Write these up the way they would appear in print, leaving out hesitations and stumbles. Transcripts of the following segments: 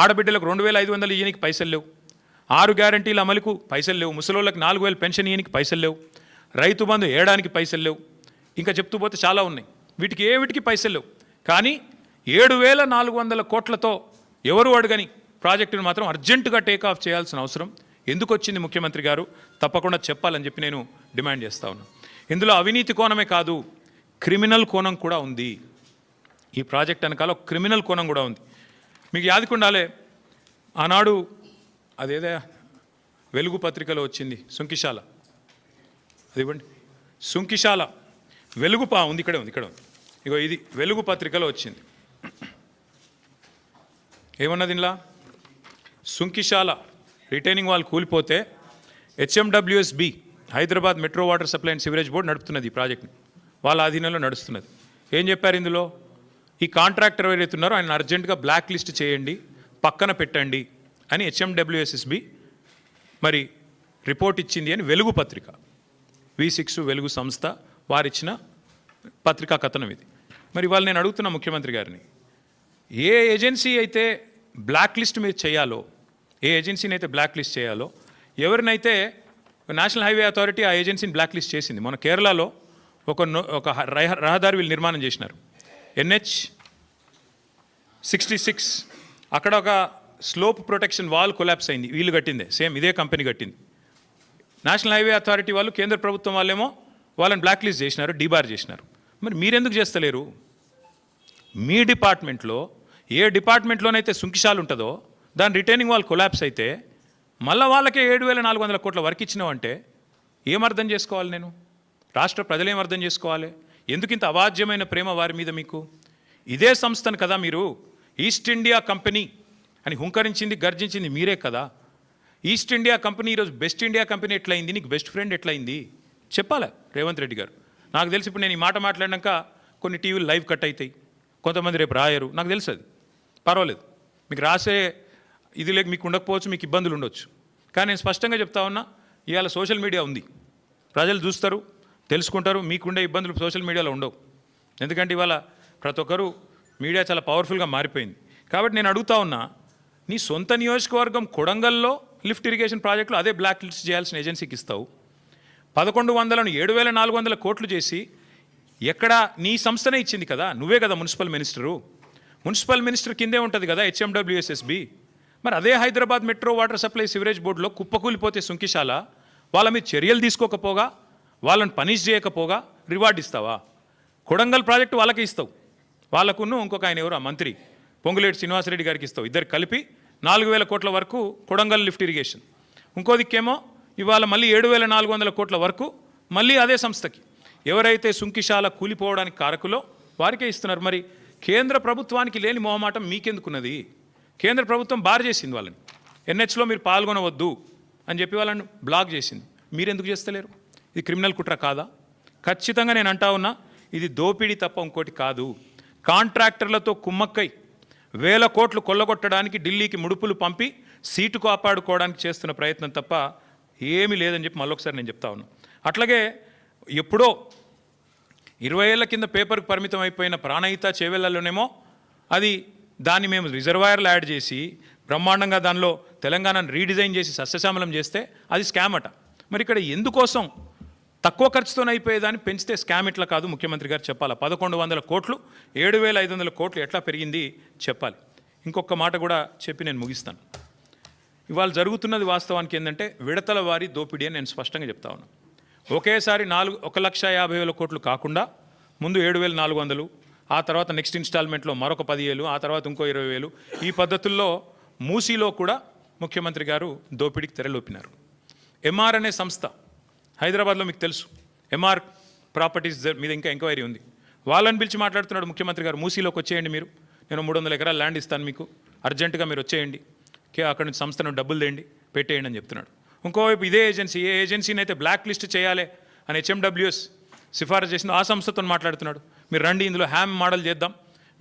ఆడబిడ్డలకు 2500 ఇయ్యనికి పైసలు లేవు, 6 గ్యారంటీల అమలుకు పైసలు లేవు, ముసలోళ్ళకి 4000 పెన్షన్ ఇయ్యనికి పైసలు లేవు, రైతు బంధు ఏడానికి పైసలు లేవు, ఇంకా చెప్తూ పోతే చాలా ఉన్నాయి. వీటికి ఏవిటికి పైసలు లేవు. కానీ 7400 కోట్లతో ఎవరు అడగని ప్రాజెక్టును మాత్రం అర్జెంటుగా టేకాఫ్ చేయాల్సిన అవసరం ఎందుకు వచ్చింది ముఖ్యమంత్రి గారు? తప్పకుండా చెప్పాలని చెప్పి నేను డిమాండ్ చేస్తా ఉన్నాను. ఇందులో అవినీతి కోణమే కాదు, క్రిమినల్ కోణం కూడా ఉంది. ఈ ప్రాజెక్ట్ వెనకాల క్రిమినల్ కోణం కూడా ఉంది. మీకు యాదికుండాలే, ఆనాడు అదేదే వెలుగు పత్రికలో వచ్చింది సుంకిశాల, అది ఇవ్వండి, సుంకిశాల వెలుగు ఉంది, ఇక్కడే ఉంది, ఇక్కడ ఉంది, ఇగో ఇది వెలుగు పత్రికలో వచ్చింది. ఏమన్నది ఇలా, సుంకిశాల రిటైనింగ్ వాల్ కూలిపోతే HMWSB Hyderabad metro water supply and sewerage board నడుపుతున్నది ఈ ప్రాజెక్ట్ని, వాళ్ళ ఆధీనంలో నడుస్తున్నది. ఏం చెప్పారు ఇందులో? ఈ కాంట్రాక్టర్ ఎవరైతే ఉన్నారో ఆయన అర్జెంటుగా బ్లాక్ లిస్ట్ చేయండి, పక్కన పెట్టండి అని హెచ్ఎండబ్ల్యూఎస్ఎస్బి మరి రిపోర్ట్ ఇచ్చింది అని వెలుగు పత్రిక, V6 వెలుగు సంస్థ వారిచ్చిన పత్రికా కథనం ఇది. మరి వాళ్ళు నేను అడుగుతున్న ముఖ్యమంత్రి గారిని, ఏ ఏజెన్సీ అయితే బ్లాక్ లిస్ట్ మీరు చేయాలో, ఏ ఏజెన్సీని అయితే బ్లాక్ లిస్ట్ చేయాలో, ఎవరినైతే నేషనల్ హైవే అథారిటీ ఆ ఏజెన్సీని బ్లాక్ లిస్ట్ చేసింది. మన కేరళలో ఒక రహదారి వీళ్ళు నిర్మాణం చేసినారు, NH66, అక్కడ ఒక స్లోప్ ప్రొటెక్షన్ వాల్ కొలాప్స్ అయింది, వీళ్ళు కట్టిందే, సేమ్ ఇదే కంపెనీ కట్టింది. నేషనల్ హైవే అథారిటీ వాళ్ళు, కేంద్ర ప్రభుత్వం వాళ్ళేమో వాళ్ళని బ్లాక్ లిస్ట్ చేసినారు, డీబార్ చేసినారు. మరి మీరెందుకు చేస్తలేరు? మీ డిపార్ట్మెంట్లో ఏ డిపార్ట్మెంట్లోనైతే సుంకిశాలు ఉంటుందో దాని రిటైనింగ్ వాల్ కొలాప్స్ అయితే మళ్ళీ వాళ్ళకే 7400 కోట్ల వర్క్ ఇచ్చినావంటే ఏమర్థం చేసుకోవాలి? నేను రాష్ట్ర ప్రజలు ఏమర్థం చేసుకోవాలి? ఎందుకు ఇంత అవాజ్యమైన ప్రేమ వారి మీద మీకు? ఇదే సంస్థను కదా మీరు ఈస్ట్ ఇండియా కంపెనీ అని హుంకరించింది, గర్జించింది మీరే కదా. ఈస్ట్ ఇండియా కంపెనీ ఈరోజు బెస్ట్ ఇండియా కంపెనీ ఎట్లయింది? నీకు బెస్ట్ ఫ్రెండ్ ఎట్లయింది చెప్పాలా రేవంత్ రెడ్డి గారు? నాకు తెలిసి ఇప్పుడు నేను ఈ మాట మాట్లాడినాక కొన్ని టీవీలు లైవ్ కట్ అవుతాయి, కొంతమంది రేపు రాయరు, నాకు తెలుసు, అది పర్వాలేదు. మీకు రాసే ఇది లేక మీకు ఉండకపోవచ్చు, మీకు ఇబ్బందులు ఉండొచ్చు. కానీ నేను స్పష్టంగా చెప్తా ఉన్నా, ఇవాళ సోషల్ మీడియా ఉంది, ప్రజలు చూస్తారు, తెలుసుకుంటారు. మీకుండే ఇబ్బందులు సోషల్ మీడియాలో ఉండవు. ఎందుకంటే ఇవాళ ప్రతి ఒక్కరు మీడియా చాలా పవర్ఫుల్గా మారిపోయింది. కాబట్టి నేను అడుగుతా ఉన్నా, నీ సొంత నియోజకవర్గం కొడంగల్లో లిఫ్ట్ ఇరిగేషన్ ప్రాజెక్టులు అదే బ్లాక్ లిస్ట్ చేయాల్సిన ఏజెన్సీకి ఇస్తావు. 1100ను 7400 కోట్లు చేసి ఎక్కడ నీ సంస్థనే ఇచ్చింది కదా, నువ్వే కదా మున్సిపల్ మినిస్టరు. మున్సిపల్ మినిస్టర్ కిందే ఉంటుంది కదా హెచ్ఎండబ్ల్యూఎస్ఎస్బి. మరి అదే Hyderabad metro water supply sewerage బోర్డులో కుప్పకూలిపోతే సుంకిశాల, వాళ్ళ మీద చర్యలు తీసుకోకపోగా, వాళ్ళని పనిష్ చేయకపోగా రివార్డు ఇస్తావా? కొడంగల్ ప్రాజెక్టు వాళ్ళకే ఇస్తావు, వాళ్ళకున్న ఇంకొక ఆయన ఎవరు మంత్రి పొంగులేటి శ్రీనివాసరెడ్డి గారికి ఇస్తావు, ఇద్దరు కలిపి 4000 కోట్ల వరకు కొడంగల్ లిఫ్ట్ ఇరిగేషన్. ఇంకో దిక్కేమో ఇవాళ మళ్ళీ 7400 కోట్ల వరకు మళ్ళీ అదే సంస్థకి, ఎవరైతే సుంకిశాల కూలిపోవడానికి కారకులో వారికే ఇస్తున్నారు. మరి కేంద్ర ప్రభుత్వానికి లేని మొహమాటం మీకెందుకున్నది? కేంద్ర ప్రభుత్వం బార్ చేసింది వాళ్ళని, NHలో మీరు పాల్గొనవద్దు అని చెప్పి వాళ్ళని బ్లాక్ చేసింది. మీరెందుకు చేస్తలేరు? ఇది క్రిమినల్ కుట్ర కాదా? ఖచ్చితంగా నేను అంటా ఉన్నా, ఇది దోపిడీ తప్ప ఇంకోటి కాదు. కాంట్రాక్టర్లతో కుమ్మక్కై 1000 కోట్లు కొల్లగొట్టడానికి ఢిల్లీకి ముడుపులు పంపి సీటు కాపాడుకోవడానికి చేస్తున్న ప్రయత్నం తప్ప ఏమీ లేదని చెప్పి మళ్ళొకసారి నేను చెప్తా ఉన్నా. అట్లాగే ఎప్పుడో 20 ఏళ్ల కింద పేపర్కి పరిమితం అయిపోయిన ప్రాణహిత చేవెళ్లలోనేమో అది దాన్ని మేము రిజర్వాయర్లు యాడ్ చేసి బ్రహ్మాండంగా దానిలో తెలంగాణను రీడిజైన్ చేసి సస్యశ్యామలం చేస్తే అది స్కామ్ అట. మరి ఇక్కడ ఎందుకోసం తక్కువ ఖర్చుతోనే అయిపోయేదాన్ని పెంచితే స్కామ్ ఇట్లా కాదు ముఖ్యమంత్రి గారు చెప్పాలి. 1100 కోట్లు 7500 కోట్లు ఎట్లా పెరిగింది చెప్పాలి. ఇంకొక మాట కూడా చెప్పి నేను ముగిస్తాను. ఇవాళ జరుగుతున్నది వాస్తవానికి ఏంటంటే విడతల వారి దోపిడీ అని నేను స్పష్టంగా చెప్తా ఉన్నాను. ఒకేసారి 1,50,000 కోట్లు కాకుండా ముందు 7,400, ఆ తర్వాత నెక్స్ట్ ఇన్స్టాల్మెంట్లో మరొక 10,000, ఆ తర్వాత ఇంకో 20,000, ఈ పద్ధతుల్లో మూసీలో కూడా ముఖ్యమంత్రి గారు దోపిడీకి తెరలోపినారు. MR అనే సంస్థ హైదరాబాద్లో మీకు తెలుసు, MR ప్రాపర్టీస్ మీద ఇంకా ఎంక్వైరీ ఉంది. వాళ్ళని పిలిచి మాట్లాడుతున్నాడు ముఖ్యమంత్రి గారు, మూసీలోకి వచ్చేయండి మీరు, నేను 300 ఎకరాల ల్యాండ్ ఇస్తాను మీకు, అర్జెంటుగా మీరు వచ్చేయండి, అక్కడి నుంచి సంస్థను డబ్బులు తేండి పెట్టేయండి అని చెప్తున్నాడు. ఇంకోవైపు ఇదే ఏజెన్సీ, ఏ ఏజెన్సీని అయితే బ్లాక్ లిస్ట్ చేయాలి అని హెచ్ఎండబ్ల్యూఎస్ సిఫారసు చేసిందో ఆ సంస్థతో మాట్లాడుతున్నాడు. మీరు రండి, ఇందులో హ్యామ్ మోడల్ చేద్దాం,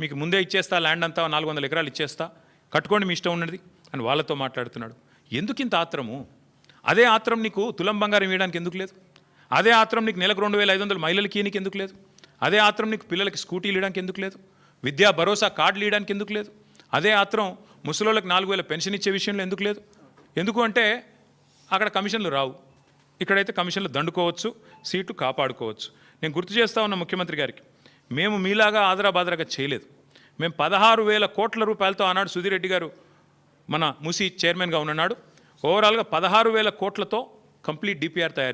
మీకు ముందే ఇచ్చేస్తా, ల్యాండ్ అంతా 400 ఎకరాలు ఇచ్చేస్తా, కట్టుకోండి మీ ఇష్టం ఉన్నది అని వాళ్ళతో మాట్లాడుతున్నాడు. ఎందుకు ఇంత ఆత్రము? అదే ఆత్రం నీకు తులం బంగారం ఇవ్వడానికి ఎందుకు లేదు? అదే ఆత్రం నీకు నెలకు 2,500 మహిళలకి ఈయనకి ఎందుకు లేదు? అదే ఆత్రం నీకు పిల్లలకి స్కూటీలు ఇవ్వడానికి ఎందుకు లేదు? విద్యా భరోసా కార్డులు ఇవ్వడానికి ఎందుకు లేదు? అదే ఆత్రం ముసలోళ్ళకి 4,000 పెన్షన్ ఇచ్చే విషయంలో ఎందుకు లేదు? ఎందుకు అంటే అక్కడ కమిషన్లు రావు, ఇక్కడైతే కమిషన్లు దండుకోవచ్చు, సీట్లు కాపాడుకోవచ్చు. నేను గుర్తు చేస్తా ఉన్న ముఖ్యమంత్రి గారికి, మేము మీలాగా ఆదరాబాదరాగా చేయలేదు. మేము 16,000 కోట్ల రూపాయలతో ఆనాడు సుధీర్ రెడ్డి గారు మన మూసీ చైర్మన్గా ఉన్నాడు. ఓవరాల్గా 16,000 కోట్లతో కంప్లీట్ డిపిఆర్ తయారు